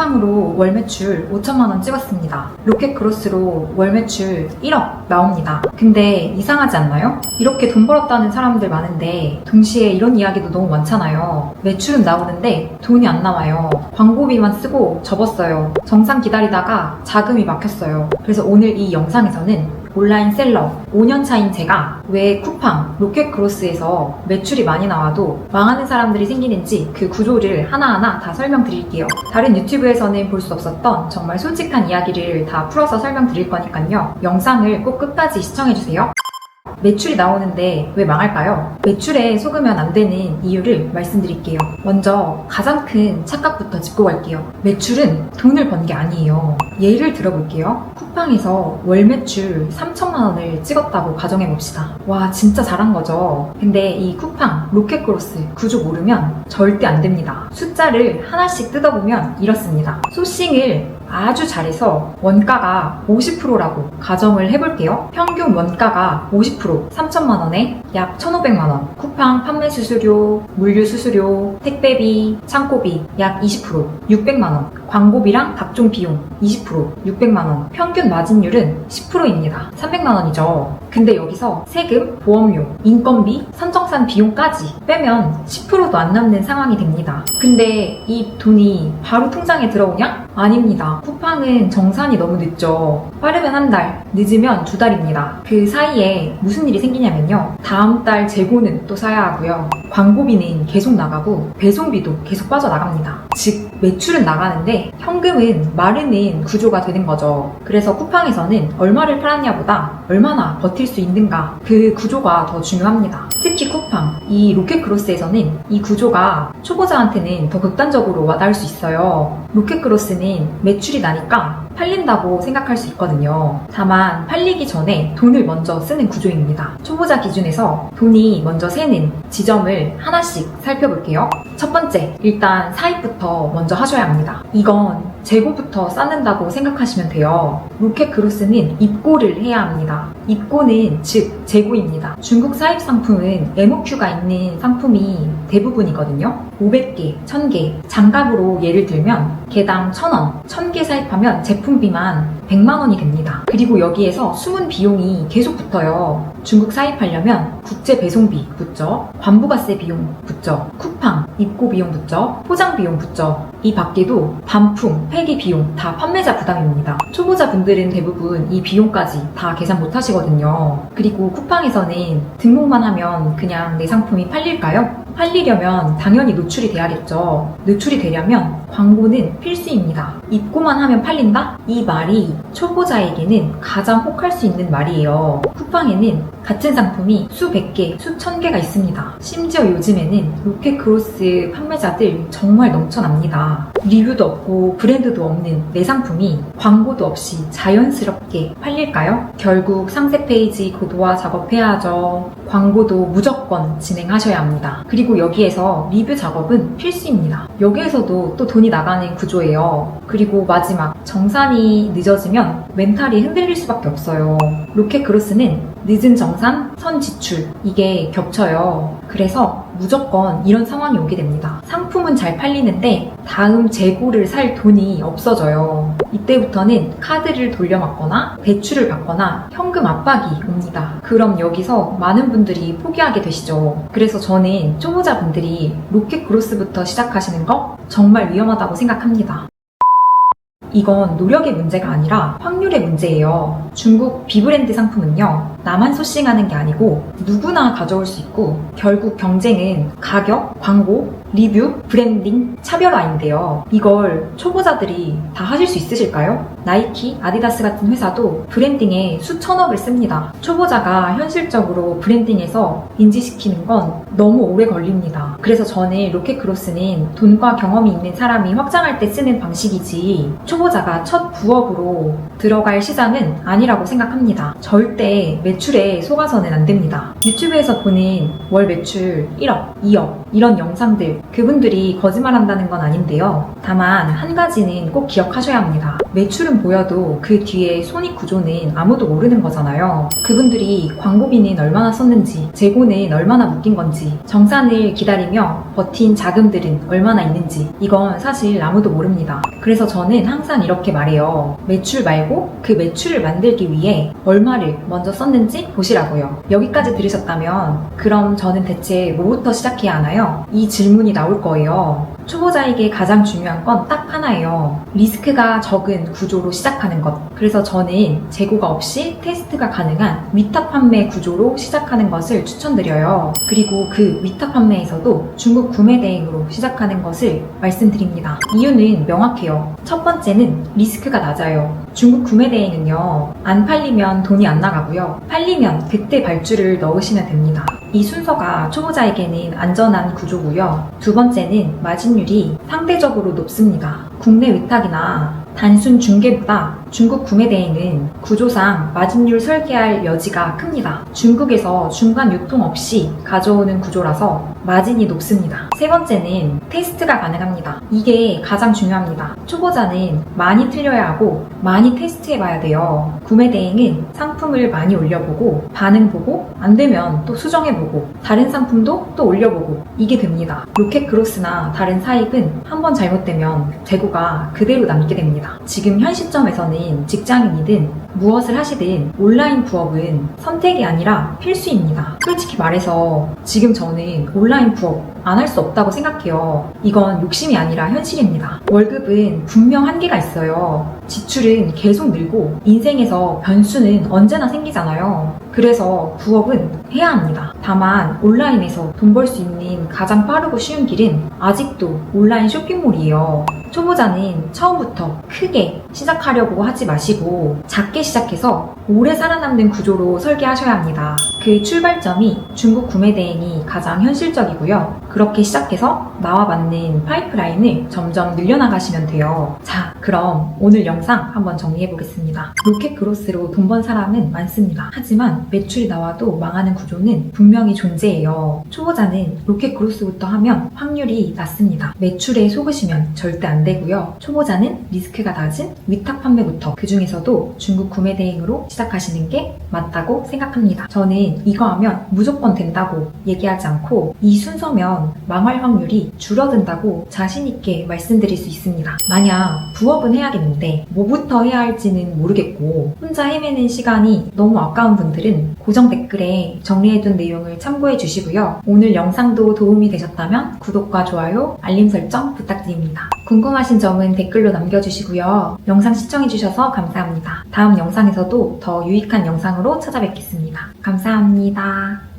쿠팡으로 월 매출 5천만 원 찍었습니다. 로켓크로스로 월 매출 1억 나옵니다. 근데 이상하지 않나요? 이렇게 돈 벌었다는 사람들 많은데 동시에 이런 이야기도 너무 많잖아요. 매출은 나오는데 돈이 안 나와요. 광고비만 쓰고 접었어요. 정상 기다리다가 자금이 막혔어요. 그래서 오늘 이 영상에서는 온라인 셀러 5년차인 제가 왜 쿠팡, 로켓크로스에서 매출이 많이 나와도 망하는 사람들이 생기는지 그 구조를 하나하나 다 설명드릴게요. 다른 유튜브에서는 볼 수 없었던 정말 솔직한 이야기를 다 풀어서 설명드릴 거니까요. 영상을 꼭 끝까지 시청해주세요. 매출이 나오는데 왜 망할까요? 매출에 속으면 안 되는 이유를 말씀드릴게요. 먼저 가장 큰 착각부터 짚고 갈게요. 매출은 돈을 번 게 아니에요. 예를 들어볼게요. 쿠팡에서 월 매출 3천만 원을 찍었다고 가정해봅시다. 와, 진짜 잘한 거죠. 근데 이 쿠팡, 로켓크로스 구조 모르면 절대 안 됩니다. 숫자를 하나씩 뜯어보면 이렇습니다. 소싱을 아주 잘해서 원가가 50%라고 가정을 해볼게요. 평균 원가가 50%, 3천만 원에 약 1,500만 원. 쿠팡 판매 수수료, 물류 수수료, 택배비, 창고비 약 20%, 600만 원. 광고비랑 각종 비용 20%, 600만 원. 평균 마진율은 10%입니다. 300만 원이죠. 근데 여기서 세금, 보험료, 인건비, 선정산 비용까지 빼면 10%도 안 남는 상황이 됩니다. 근데 이 돈이 바로 통장에 들어오냐? 아닙니다. 쿠팡은 정산이 너무 늦죠. 빠르면 한 달, 늦으면 2달입니다. 그 사이에 무슨 일이 생기냐면요. 다음 달 재고는 또 사야 하고요. 광고비는 계속 나가고 배송비도 계속 빠져나갑니다. 즉 매출은 나가는데 현금은 마르는 구조가 되는 거죠. 그래서 쿠팡에서는 얼마를 팔았냐보다 얼마나 버틸 수 있는가, 그 구조가 더 중요합니다. 특히 쿠팡, 이 로켓크로스에서는 이 구조가 초보자한테는 더 극단적으로 와닿을 수 있어요. 로켓크로스는 매출이 나니까 팔린다고 생각할 수 있거든요. 다만 팔리기 전에 돈을 먼저 쓰는 구조입니다. 초보자 기준에서 돈이 먼저 새는 지점을 하나씩 살펴볼게요. 첫 번째, 일단 사입부터 먼저 하셔야 합니다. 이건 재고부터 쌓는다고 생각하시면 돼요. 로켓크로스는 입고를 해야 합니다. 입고는 즉 재고입니다. 중국 사입 상품은 MOQ가 있는 상품이 대부분이거든요. 500개, 1000개, 장갑으로 예를 들면 개당 1,000원, 1000개 사입하면 제품비만 100만 원이 됩니다. 그리고 여기에서 숨은 비용이 계속 붙어요. 중국 사입하려면 국제 배송비 붙죠. 관부가세 비용 붙죠. 쿠팡 입고 비용 붙죠. 포장 비용 붙죠. 이 밖에도 반품, 폐기 비용 다 판매자 부담입니다. 초보자분들은 대부분 이 비용까지 다 계산 못 하시거든요. 그리고 쿠팡에서는 등록만 하면 그냥 내 상품이 팔릴까요? 팔리려면 당연히 노출이 돼야겠죠. 노출이 되려면 광고는 필수입니다. 입고만 하면 팔린다? 이 말이 초보자에게는 가장 혹할 수 있는 말이에요. 쿠팡에는 같은 상품이 수백 개, 수천 개가 있습니다. 심지어 요즘에는 로켓크로스 판매자들 정말 넘쳐납니다. 리뷰도 없고 브랜드도 없는 내 상품이 광고도 없이 자연스럽게 팔릴까요? 결국 상세 페이지 고도화 작업해야 하죠. 광고도 무조건 진행하셔야 합니다. 그리고 여기에서 리뷰 작업은 필수입니다. 여기에서도 또 돈이 나가는 구조예요. 그리고 마지막, 정산이 늦어지면 멘탈이 흔들릴 수밖에 없어요. 로켓크로스는 늦은 정산, 선 지출, 이게 겹쳐요. 그래서 무조건 이런 상황이 오게 됩니다. 상품은 잘 팔리는데 다음 재고를 살 돈이 없어져요. 이때부터는 카드를 돌려막거나 대출을 받거나 현금 압박이 옵니다. 그럼 여기서 많은 분들이 포기하게 되시죠. 그래서 저는 초보자분들이 로켓크로스부터 시작하시는 거 정말 위험하다고 생각합니다. 이건 노력의 문제가 아니라 확률의 문제예요. 중국 비브랜드 상품은요, 나만 소싱하는 게 아니고 누구나 가져올 수 있고 결국 경쟁은 가격, 광고, 리뷰, 브랜딩, 차별화인데요. 이걸 초보자들이 다 하실 수 있으실까요? 나이키, 아디다스 같은 회사도 브랜딩에 수천억을 씁니다. 초보자가 현실적으로 브랜딩에서 인지시키는 건 너무 오래 걸립니다. 그래서 저는 로켓크로스는 돈과 경험이 있는 사람이 확장할 때 쓰는 방식이지 초보자가 첫 부업으로 들어갈 시장은 아니라고 생각합니다. 절대 매출에 속아서는 안 됩니다. 유튜브에서 보는 월 매출 1억, 2억 이런 영상들, 그분들이 거짓말한다는 건 아닌데요. 다만 한 가지는 꼭 기억하셔야 합니다. 매출은 보여도 그 뒤에 손익 구조는 아무도 모르는 거잖아요. 그분들이 광고비는 얼마나 썼는지, 재고는 얼마나 묶인 건지, 정산을 기다리며 버틴 자금들은 얼마나 있는지, 이건 사실 아무도 모릅니다. 그래서 저는 항상 이렇게 말해요. 매출 말고 그 매출을 만들기 위해 얼마를 먼저 썼는지 보시라고요. 여기까지 들으셨다면 그럼 저는 대체 뭐부터 시작해야 하나요? 이 질문이 나올 거예요. 초보자에게 가장 중요한 건 딱 하나예요. 리스크가 적은 구조로 시작하는 것. 그래서 저는 재고가 없이 테스트가 가능한 위탁 판매 구조로 시작하는 것을 추천드려요. 그리고 그 위탁 판매에서도 중국 구매 대행으로 시작하는 것을 말씀드립니다. 이유는 명확해요. 첫 번째는 리스크가 낮아요. 중국 구매 대행은요, 안 팔리면 돈이 안 나가고요. 팔리면 그때 발주를 넣으시면 됩니다. 이 순서가 초보자에게는 안전한 구조고요. 두 번째는 마진율이 상대적으로 높습니다. 국내 위탁이나 단순 중개보다 중국 구매 대행은 구조상 마진율 설계할 여지가 큽니다. 중국에서 중간 유통 없이 가져오는 구조라서 마진이 높습니다. 세 번째는 테스트가 가능합니다. 이게 가장 중요합니다. 초보자는 많이 틀려야 하고 많이 테스트해봐야 돼요. 구매 대행은 상품을 많이 올려보고 반응 보고 안 되면 또 수정해보고 다른 상품도 또 올려보고 이게 됩니다. 로켓 그로스나 다른 사입은 한번 잘못되면 재고가 그대로 남게 됩니다. 지금 현 시점에서는 직장인이든 무엇을 하시든 온라인 부업은 선택이 아니라 필수입니다. 솔직히 말해서 지금 저는 온라인 부업 안 할 수 없다고 생각해요. 이건 욕심이 아니라 현실입니다. 월급은 분명 한계가 있어요. 지출은 계속 늘고 인생에서 변수는 언제나 생기잖아요. 그래서 부업은 해야 합니다. 다만 온라인에서 돈 벌 수 있는 가장 빠르고 쉬운 길은 아직도 온라인 쇼핑몰이에요. 초보자는 처음부터 크게 시작하려고 하지 마시고 작게 시작해서 오래 살아남는 구조로 설계하셔야 합니다. 그 출발점이 중국 구매 대행이 가장 현실적이고요. 그렇게 시작해서 나와 맞는 파이프라인을 점점 늘려나가시면 돼요. 자, 그럼 오늘 영상 한번 정리해 보겠습니다. 로켓 그로스로 돈 번 사람은 많습니다. 하지만 매출이 나와도 망하는 구조는 분명히 존재해요. 초보자는 로켓 그로스부터 하면 확률이 낮습니다. 매출에 속으시면 절대 안 되고요. 초보자는 리스크가 낮은 위탁 판매부터, 그 중에서도 중국 구매 대행으로 시작하시는 게 맞다고 생각합니다. 저는 이거 하면 무조건 된다고 얘기하지 않고 이 순서면 망할 확률이 줄어든다고 자신있게 말씀드릴 수 있습니다. 만약 부업은 해야겠는데 뭐부터 해야 할지는 모르겠고 혼자 헤매는 시간이 너무 아까운 분들은 고정 댓글에 정리해둔 내용을 참고해 주시고요. 오늘 영상도 도움이 되셨다면 구독과 좋아요, 알림 설정 부탁드립니다. 궁금하신 점은 댓글로 남겨주시고요. 영상 시청해주셔서 감사합니다. 다음 영상에서도 더 유익한 영상으로 찾아뵙겠습니다. 감사합니다.